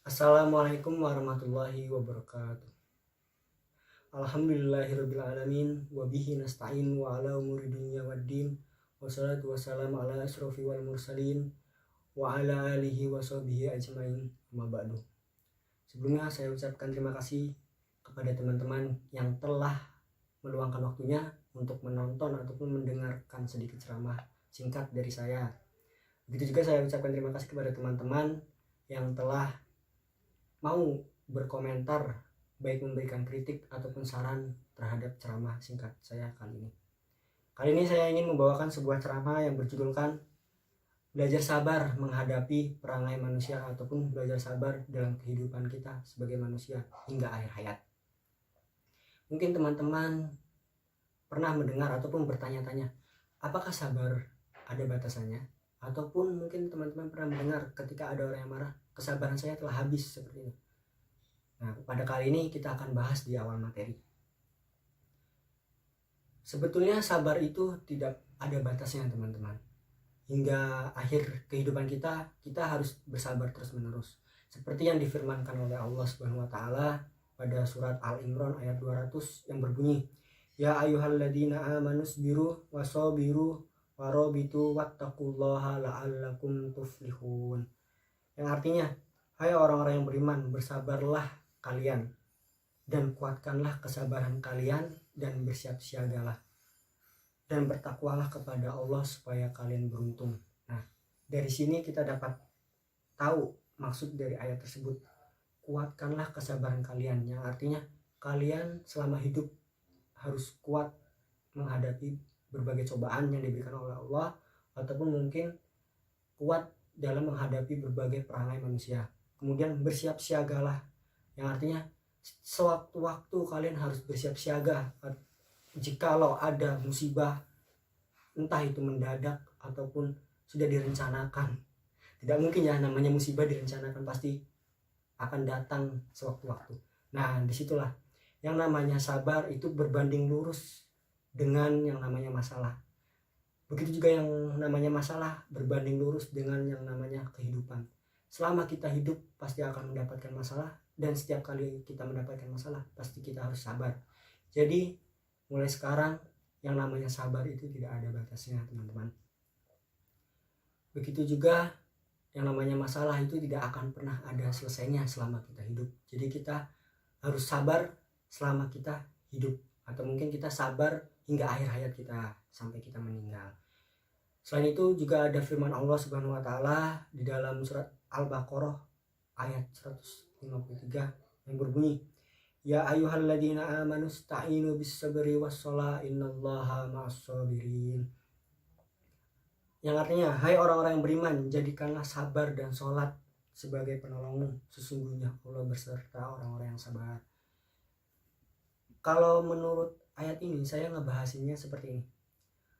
Assalamualaikum warahmatullahi wabarakatuh. Alhamdulillahirrabbilalamin. Wabihi nasta'in wa ala umuri dunya waddin. Wassalatu wassalamu ala asrofi wal mursalin wa ala alihi wa sahbihi ajmain. Amma ba'du. Sebelumnya saya ucapkan terima kasih kepada teman-teman yang telah meluangkan waktunya untuk menonton ataupun mendengarkan sedikit ceramah singkat dari saya. Begitu juga saya ucapkan terima kasih kepada teman-teman yang telah mau berkomentar, baik memberikan kritik ataupun saran terhadap ceramah singkat saya kali ini. Kali ini saya ingin membawakan sebuah ceramah yang berjudulkan belajar sabar menghadapi perangai manusia ataupun belajar sabar dalam kehidupan kita sebagai manusia hingga akhir hayat. Mungkin teman-teman pernah mendengar ataupun bertanya-tanya, apakah sabar ada batasannya? Ataupun mungkin teman-teman pernah mendengar ketika ada orang yang marah, kesabaran saya telah habis seperti itu. Nah, pada kali ini kita akan bahas di awal materi. Sebetulnya sabar itu tidak ada batasnya, teman-teman. Hingga akhir kehidupan kita harus bersabar terus-menerus. Seperti yang difirmankan oleh Allah Subhanahu wa taala pada surat Al-Imran ayat 200 yang berbunyi, "Ya ayyuhalladzina amanus biru wasabiru warabitu wattaqullaha la'allakum tuflihun." Yang artinya, hai orang-orang yang beriman, bersabarlah kalian dan kuatkanlah kesabaran kalian dan bersiap siagalah dan bertakwalah kepada Allah supaya kalian beruntung. Nah, dari sini kita dapat tahu maksud dari ayat tersebut. Kuatkanlah kesabaran kalian, yang artinya kalian selama hidup harus kuat menghadapi berbagai cobaan yang diberikan oleh Allah, ataupun mungkin kuat dalam menghadapi berbagai perangai manusia. Kemudian bersiap siagalah, yang artinya sewaktu-waktu kalian harus bersiap siaga jikalau ada musibah, entah itu mendadak ataupun sudah direncanakan. Tidak mungkin ya, namanya musibah direncanakan, pasti akan datang sewaktu-waktu. Nah, disitulah yang namanya sabar itu berbanding lurus dengan yang namanya masalah. Begitu juga yang namanya masalah berbanding lurus dengan yang namanya kehidupan. Selama kita hidup pasti akan mendapatkan masalah, dan setiap kali kita mendapatkan masalah pasti kita harus sabar. Jadi mulai sekarang yang namanya sabar itu tidak ada batasnya, teman-teman. Begitu juga yang namanya masalah itu tidak akan pernah ada selesainya selama kita hidup. Jadi kita harus sabar selama kita hidup, atau mungkin kita sabar hingga akhir hayat kita sampai kita meninggal. Selain itu juga ada firman Allah Subhanahu wa taala di dalam surat Al-Baqarah ayat 153 yang berbunyi, "Ya ayyuhalladzina amanu sta'inu bis-sabri was-shalah innallaha ma'as-sabirin." Yang artinya, hai orang-orang yang beriman, jadikanlah sabar dan sholat sebagai penolongmu, sesungguhnya Allah berserta orang-orang yang sabar. Kalau menurut ayat ini saya ngebahasinya seperti ini.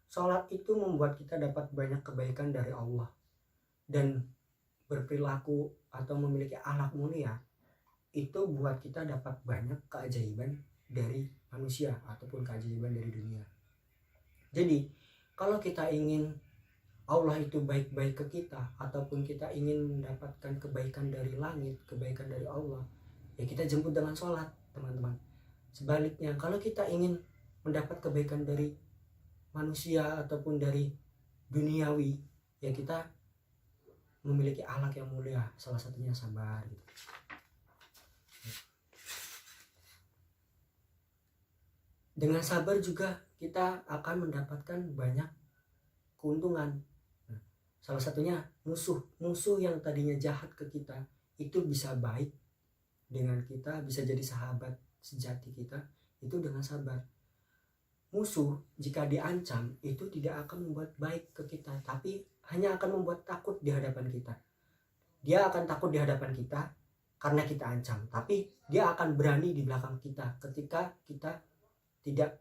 Sholat itu membuat kita dapat banyak kebaikan dari Allah, dan berperilaku atau memiliki akhlak mulia itu buat kita dapat banyak keajaiban dari manusia ataupun keajaiban dari dunia. Jadi kalau kita ingin Allah itu baik-baik ke kita, ataupun kita ingin mendapatkan kebaikan dari langit, kebaikan dari Allah, ya kita jemput dengan sholat, teman-teman. Sebaliknya, kalau kita ingin mendapat kebaikan dari manusia ataupun dari duniawi, ya kita memiliki akhlak yang mulia, salah satunya sabar gitu. Dengan sabar juga kita akan mendapatkan banyak keuntungan. Nah, salah satunya musuh yang tadinya jahat ke kita itu bisa baik dengan kita, bisa jadi sahabat sejati kita itu dengan sabar. Musuh jika diancam itu tidak akan membuat baik ke kita, tapi hanya akan membuat takut di hadapan kita. Dia akan takut di hadapan kita karena kita ancam, tapi dia akan berani di belakang kita ketika kita tidak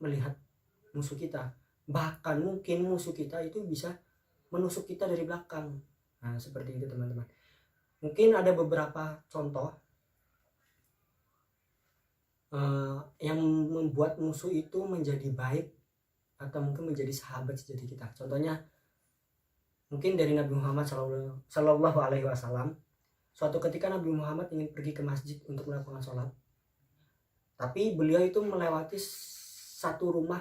melihat musuh kita. Bahkan mungkin musuh kita itu bisa menusuk kita dari belakang. Nah, seperti itu, teman-teman. Mungkin ada beberapa contoh yang membuat musuh itu menjadi baik atau mungkin menjadi sahabat sejati kita. Contohnya mungkin dari Nabi Muhammad Sallallahu Alaihi Wasallam. Suatu ketika Nabi Muhammad ingin pergi ke masjid untuk melakukan sholat, tapi beliau itu melewati satu rumah.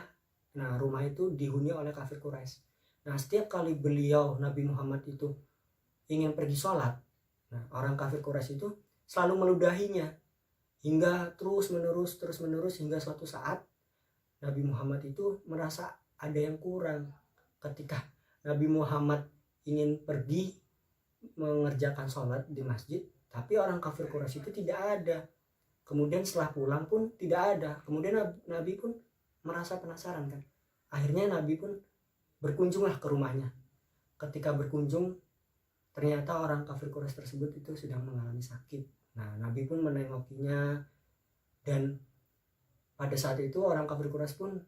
Nah, rumah itu dihuni oleh kafir Quraisy. Nah, setiap kali beliau Nabi Muhammad itu ingin pergi sholat, nah orang kafir Quraisy itu selalu meludahinya hingga terus menerus hingga suatu saat Nabi Muhammad itu merasa ada yang kurang. Ketika Nabi Muhammad ingin pergi mengerjakan sholat di masjid, tapi orang kafir Quraisy itu tidak ada. Kemudian setelah pulang pun tidak ada. Kemudian Nabi pun merasa penasaran kan. Akhirnya Nabi pun berkunjunglah ke rumahnya. Ketika berkunjung, ternyata orang kafir Quraisy tersebut itu sedang mengalami sakit. Nah, Nabi pun menengokinya, dan pada saat itu orang kafir Quraisy pun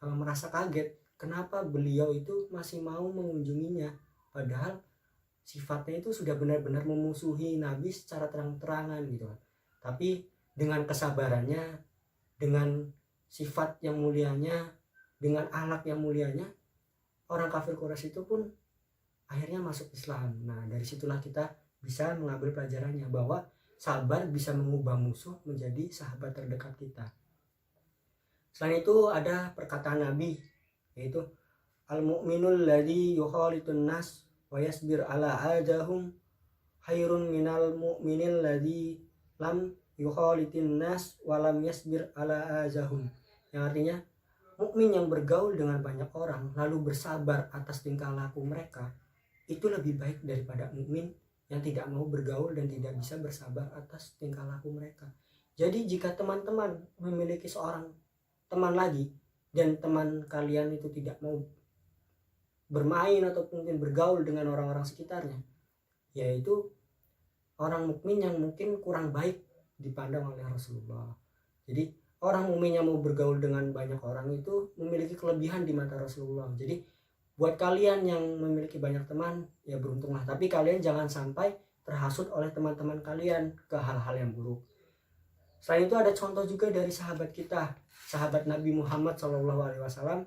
merasa kaget. Kenapa beliau itu masih mau mengunjunginya? Padahal sifatnya itu sudah benar-benar memusuhi Nabi secara terang-terangan gitu kan. Tapi dengan kesabarannya, dengan sifat yang mulianya, dengan akhlak yang mulianya, orang kafir Quraisy itu pun akhirnya masuk Islam. Nah, dari situlah kita bisa mengambil pelajarannya bahwa sabar bisa mengubah musuh menjadi sahabat terdekat kita. Selain itu ada perkataan Nabi, yaitu al-mu'minul ladzi yukhalitun nas wa yasbir ala adahum khairun minal mu'minil ladzi lam yukhalitin nas wa lam yasbir ala azahum. Yang artinya mukmin yang bergaul dengan banyak orang lalu bersabar atas tingkah laku mereka itu lebih baik daripada mukmin yang tidak mau bergaul dan tidak bisa bersabar atas tingkah laku mereka. Jadi jika teman-teman memiliki seorang teman lagi dan teman kalian itu tidak mau bermain atau mungkin bergaul dengan orang-orang sekitarnya, yaitu orang mukmin yang mungkin kurang baik dipandang oleh Rasulullah. Jadi orang mukmin yang mau bergaul dengan banyak orang itu memiliki kelebihan di mata Rasulullah. Jadi buat kalian yang memiliki banyak teman, ya beruntunglah, tapi kalian jangan sampai terhasut oleh teman-teman kalian ke hal-hal yang buruk. Selain itu ada contoh juga dari sahabat kita, sahabat Nabi Muhammad SAW,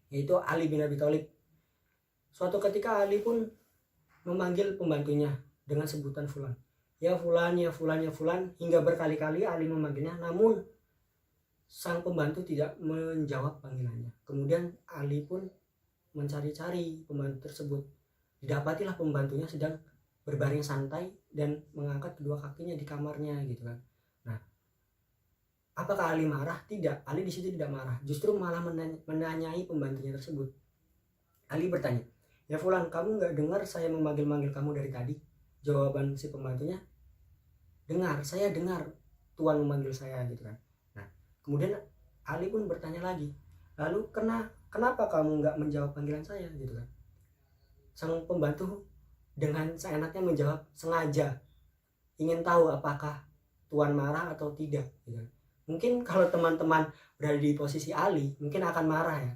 yaitu Ali bin Abi Thalib. Suatu ketika Ali pun memanggil pembantunya dengan sebutan fulan. Ya fulan, ya fulan, ya fulan, hingga berkali-kali Ali memanggilnya, namun sang pembantu tidak menjawab panggilannya. Kemudian Ali pun mencari-cari pembantu tersebut. Didapatilah pembantunya sedang berbaring santai dan mengangkat kedua kakinya di kamarnya gitu kan. Nah, apakah Ali marah? Tidak, Ali di situ tidak marah, justru malah menanyai pembantunya tersebut. Ali bertanya, ya fulan, kamu nggak dengar saya memanggil-manggil kamu dari tadi? Jawaban si pembantunya, dengar, saya dengar Tuan memanggil saya gitu kan. Nah, kemudian Ali pun bertanya lagi, lalu kenapa kamu nggak menjawab panggilan saya gitu kan. Sang pembantu dengan seenaknya menjawab, sengaja ingin tahu apakah Tuan marah atau tidak gitu kan. Mungkin kalau teman-teman berada di posisi Ali mungkin akan marah ya.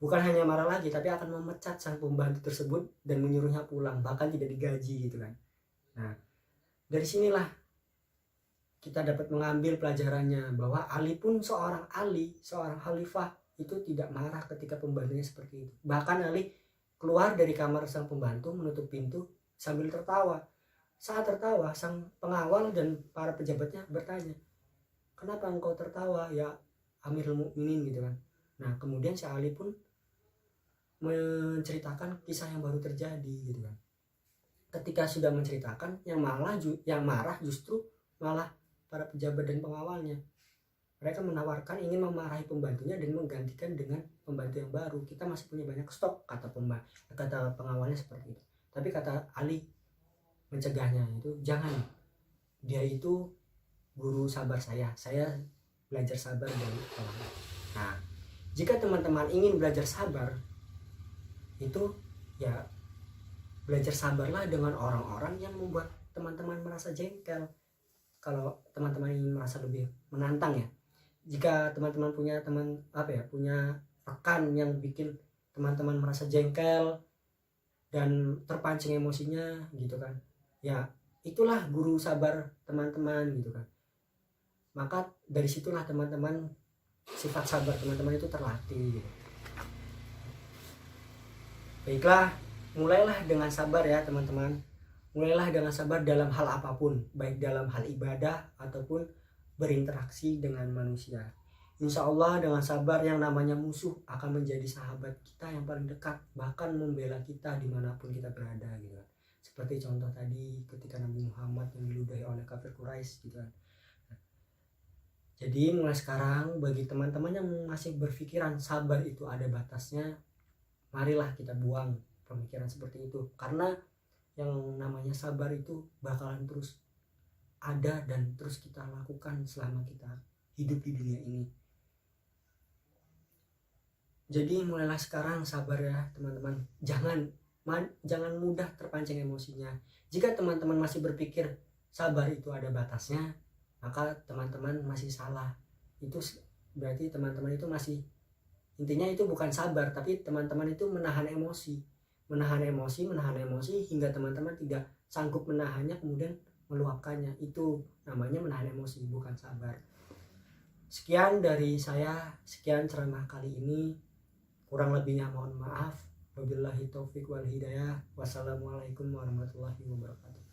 Bukan hanya marah lagi, tapi akan memecat sang pembantu tersebut dan menyuruhnya pulang, bahkan tidak digaji gitu kan. Nah, dari sinilah kita dapat mengambil pelajarannya bahwa Ali pun seorang khalifah itu tidak marah ketika pembantunya seperti itu. Bahkan Ali keluar dari kamar sang pembantu, menutup pintu sambil tertawa. Saat tertawa, sang pengawal dan para pejabatnya bertanya, kenapa engkau tertawa ya Amirul Mukminin gitu kan. Nah, kemudian si Ali pun menceritakan kisah yang baru terjadi gitu kan. Ketika sudah menceritakan, yang marah justru malah para pejabat dan pengawalnya. Mereka menawarkan ingin memarahi pembantunya dan menggantikan dengan pembantu yang baru. Kita masih punya banyak stok, kata pengawalnya seperti itu. Tapi kata Ali mencegahnya, itu jangan, dia itu guru sabar saya belajar sabar dari Allah. Nah, jika teman-teman ingin belajar sabar, itu ya belajar sabarlah dengan orang-orang yang membuat teman-teman merasa jengkel. Kalau teman-teman ingin merasa lebih menantang ya, jika teman-teman punya punya rekan yang bikin teman-teman merasa jengkel dan terpancing emosinya gitu kan, ya itulah guru sabar teman-teman gitu kan. Maka dari situlah teman-teman, sifat sabar teman-teman itu terlatih gitu. Baiklah, mulailah dengan sabar ya teman-teman. mulailah dengan sabar dalam hal apapun, baik dalam hal ibadah ataupun berinteraksi dengan manusia. Insya Allah dengan sabar yang namanya musuh akan menjadi sahabat kita yang paling dekat, bahkan membela kita dimanapun kita berada gitu kan. Seperti contoh tadi ketika Nabi Muhammad yang diludahi oleh kafir Quraisy gitu kan. Jadi mulai sekarang bagi teman-teman yang masih berpikiran sabar itu ada batasnya, marilah kita buang pemikiran seperti itu. Karena yang namanya sabar itu bakalan terus ada dan terus kita lakukan selama kita hidup di dunia ini. Jadi mulailah sekarang sabar ya teman-teman. Jangan mudah terpancing emosinya. Jika teman-teman masih berpikir sabar itu ada batasnya, maka teman-teman masih salah. Itu berarti teman-teman itu masih, intinya itu bukan sabar, tapi teman-teman itu menahan emosi hingga teman-teman tidak sanggup menahannya kemudian meluapkannya. Itu namanya menahan emosi, bukan sabar. Sekian dari saya, sekian ceramah kali ini, kurang lebihnya mohon maaf. Wabillahi taufiq wal hidayah. Wassalamualaikum warahmatullahi wabarakatuh.